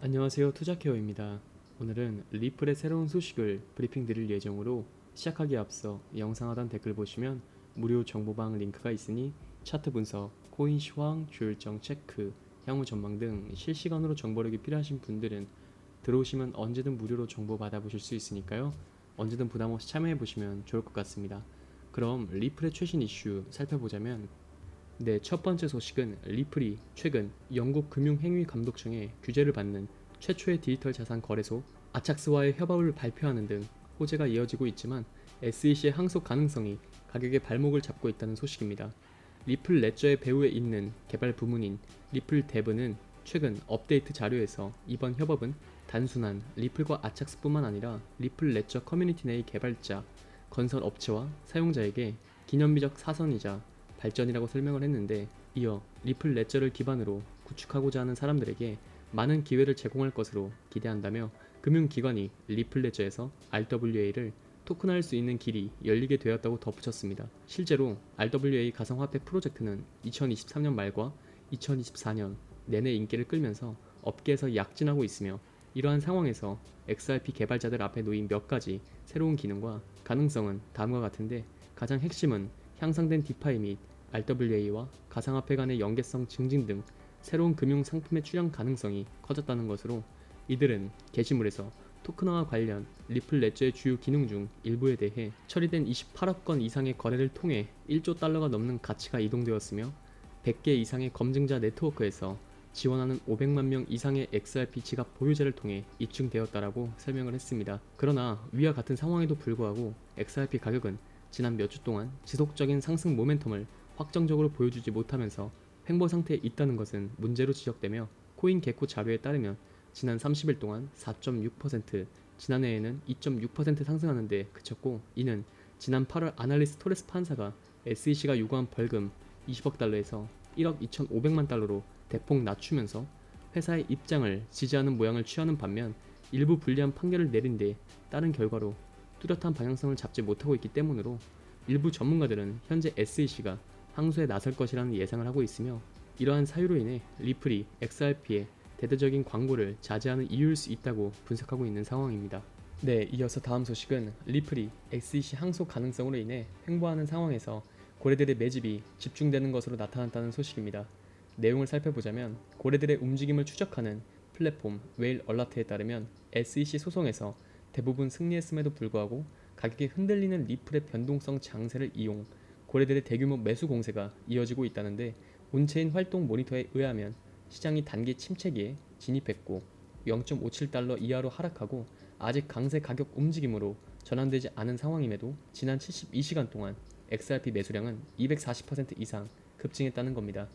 안녕하세요. 투자케어입니다. 오늘은 리플의 새로운 소식을 브리핑 드릴 예정으로 시작하기에 앞서 영상 하단 댓글 보시면 무료 정보방 링크가 있으니 차트 분석, 코인 시황, 주일정 체크, 향후 전망 등 실시간으로 정보력이 필요하신 분들은 들어오시면 언제든 무료로 정보 받아보실 수 있으니까요. 언제든 부담없이 참여해보시면 좋을 것 같습니다. 그럼 리플의 최신 이슈 살펴보자면 네, 첫 번째 소식은 리플이 최근 영국 금융행위감독청의 규제를 받는 최초의 디지털 자산 거래소 아착스와의 협업을 발표하는 등 호재가 이어지고 있지만 SEC의 항소 가능성이 가격의 발목을 잡고 있다는 소식입니다. 리플 레저의 배후에 있는 개발 부문인 리플 데브는 최근 업데이트 자료에서 이번 협업은 단순한 리플과 아착스뿐만 아니라 리플 레저 커뮤니티 내 개발자, 건설 업체와 사용자에게 기념비적 사선이자 발전이라고 설명을 했는데, 이어 리플 레저를 기반으로 구축하고자 하는 사람들에게 많은 기회를 제공할 것으로 기대한다며 금융기관이 리플 레저에서 RWA를 토큰화할 수 있는 길이 열리게 되었다고 덧붙였습니다. 실제로 RWA 가상화폐 프로젝트는 2023년 말과 2024년 내내 인기를 끌면서 업계에서 약진하고 있으며, 이러한 상황에서 XRP 개발자들 앞에 놓인 몇 가지 새로운 기능과 가능성은 다음과 같은데, 가장 핵심은 향상된 디파이 및 RWA와 가상화폐 간의 연계성 증진 등 새로운 금융 상품의 출현 가능성이 커졌다는 것으로, 이들은 게시물에서 토큰화와 관련 리플 레저의 주요 기능 중 일부에 대해 처리된 28억 건 이상의 거래를 통해 1조 달러가 넘는 가치가 이동되었으며, 100개 이상의 검증자 네트워크에서 지원하는 500만 명 이상의 XRP 지갑 보유자를 통해 입증되었다라고 설명을 했습니다. 그러나 위와 같은 상황에도 불구하고 XRP 가격은 지난 몇 주 동안 지속적인 상승 모멘텀을 확정적으로 보여주지 못하면서 횡보 상태에 있다는 것은 문제로 지적되며, 코인 개코 자료에 따르면 지난 30일 동안 4.6%, 지난해에는 2.6% 상승하는 데 그쳤고, 이는 지난 8월 아날리스트 토레스 판사가 SEC가 요구한 벌금 20억 달러에서 1억 2,500만 달러로 대폭 낮추면서 회사의 입장을 지지하는 모양을 취하는 반면, 일부 불리한 판결을 내린 데 따른 결과로 뚜렷한 방향성을 잡지 못하고 있기 때문으로 일부 전문가들은 현재 SEC가 항소에 나설 것이라는 예상을 하고 있으며, 이러한 사유로 인해 리플이 XRP에 대대적인 광고를 자제하는 이유일 수 있다고 분석하고 있는 상황입니다. 네, 이어서 다음 소식은 리플이 SEC 항소 가능성으로 인해 횡보하는 상황에서 고래들의 매집이 집중되는 것으로 나타났다는 소식입니다. 내용을 살펴보자면, 고래들의 움직임을 추적하는 플랫폼 웨일 얼라트에 따르면 SEC 소송에서 대부분 승리했음에도 불구하고 가격이 흔들리는 리플의 변동성 장세를 이용 고래들의 대규모 매수 공세가 이어지고 있다는데, 온체인 활동 모니터에 의하면 시장이 단기 침체기에 진입했고 0.57달러 이하로 하락하고 아직 강세 가격 움직임으로 전환되지 않은 상황임에도 지난 72시간 동안 XRP 매수량은 240% 이상 급증했다는 겁니다.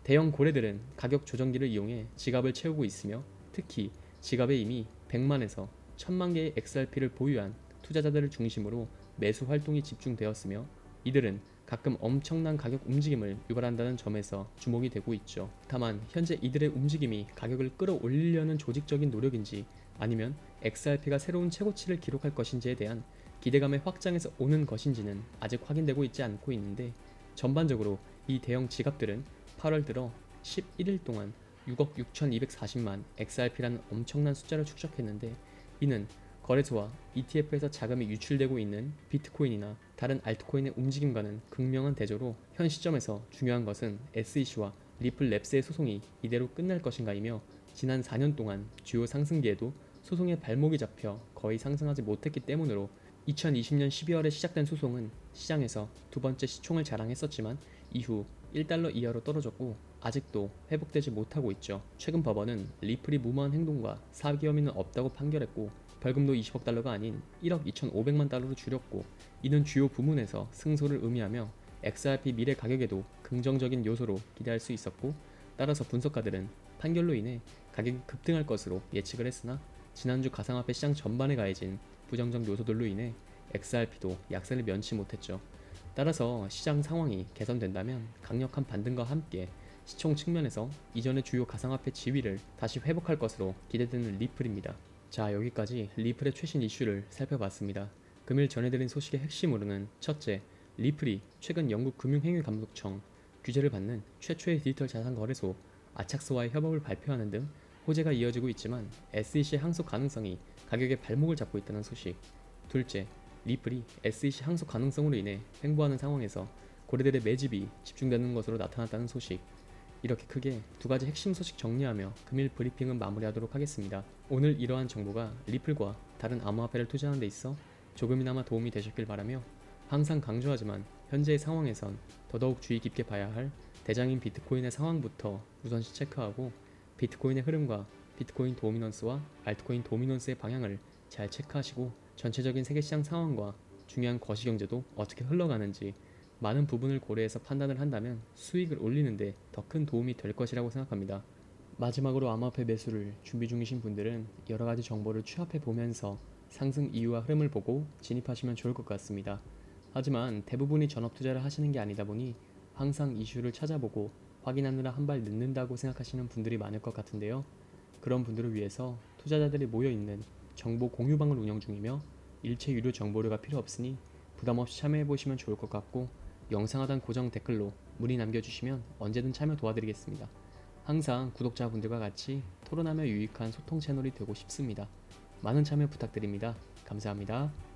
대형 고래들은 가격 조정기를 이용해 지갑을 채우고 있으며, 특히 지갑에 이미 100만에서 1000만 개의 XRP를 보유한 투자자들을 중심으로 매수 활동이 집중되었으며, 이들은 가끔 엄청난 가격 움직임을 유발한다는 점에서 주목이 되고 있죠. 다만 현재 이들의 움직임이 가격을 끌어올리려는 조직적인 노력인지 아니면 XRP가 새로운 최고치를 기록할 것인지에 대한 기대감의 확장에서 오는 것인지는 아직 확인되고 있지 않고 있는데, 전반적으로 이 대형 지갑들은 8월 들어 11일 동안 6억 6,240만 XRP라는 엄청난 숫자를 축적했는데, 이는 거래소와 ETF에서 자금이 유출되고 있는 비트코인이나 다른 알트코인의 움직임과는 극명한 대조로, 현 시점에서 중요한 것은 SEC와 리플 랩스의 소송이 이대로 끝날 것인가이며, 지난 4년 동안 주요 상승기에도 소송의 발목이 잡혀 거의 상승하지 못했기 때문으로 2020년 12월에 시작된 소송은 시장에서 두 번째 시총을 자랑했었지만 이후 1달러 이하로 떨어졌고 아직도 회복되지 못하고 있죠. 최근 법원은 리플이 무모한 행동과 사기 혐의는 없다고 판결했고, 벌금도 20억 달러가 아닌 1억 2,500만 달러로 줄였고, 이는 주요 부문에서 승소를 의미하며 XRP 미래 가격에도 긍정적인 요소로 기대할 수 있었고, 따라서 분석가들은 판결로 인해 가격이 급등할 것으로 예측을 했으나, 지난주 가상화폐 시장 전반에 가해진 부정적 요소들로 인해 XRP도 약세를 면치 못했죠. 따라서 시장 상황이 개선된다면 강력한 반등과 함께 시총 측면에서 이전의 주요 가상화폐 지위를 다시 회복할 것으로 기대되는 리플입니다. 자, 여기까지 리플의 최신 이슈를 살펴봤습니다. 금일 전해드린 소식의 핵심으로는, 첫째, 리플이 최근 영국 금융행위감독청 규제를 받는 최초의 디지털 자산 거래소 아착스와의 협업을 발표하는 등 호재가 이어지고 있지만 SEC 항속 가능성이 가격의 발목을 잡고 있다는 소식. 둘째, 리플이 SEC 항속 가능성으로 인해 횡보하는 상황에서 고래들의 매집이 집중되는 것으로 나타났다는 소식. 이렇게 크게 두 가지 핵심 소식 정리하며 금일 브리핑은 마무리하도록 하겠습니다. 오늘 이러한 정보가 리플과 다른 암호화폐를 투자하는 데 있어 조금이나마 도움이 되셨길 바라며, 항상 강조하지만 현재의 상황에선 더더욱 주의 깊게 봐야 할 대장인 비트코인의 상황부터 우선시 체크하고, 비트코인의 흐름과 비트코인 도미넌스와 알트코인 도미넌스의 방향을 잘 체크하시고, 전체적인 세계시장 상황과 중요한 거시경제도 어떻게 흘러가는지 많은 부분을 고려해서 판단을 한다면 수익을 올리는데 더 큰 도움이 될 것이라고 생각합니다. 마지막으로 암호화폐 매수를 준비 중이신 분들은 여러가지 정보를 취합해 보면서 상승 이유와 흐름을 보고 진입하시면 좋을 것 같습니다. 하지만 대부분이 전업 투자를 하시는 게 아니다 보니 항상 이슈를 찾아보고 확인하느라 한 발 늦는다고 생각하시는 분들이 많을 것 같은데요. 그런 분들을 위해서 투자자들이 모여있는 정보 공유방을 운영 중이며 일체 유료 정보료가 필요 없으니 부담없이 참여해보시면 좋을 것 같고, 영상 하단 고정 댓글로 문의 남겨주시면 언제든 참여 도와드리겠습니다. 항상 구독자분들과 같이 토론하며 유익한 소통 채널이 되고 싶습니다. 많은 참여 부탁드립니다. 감사합니다.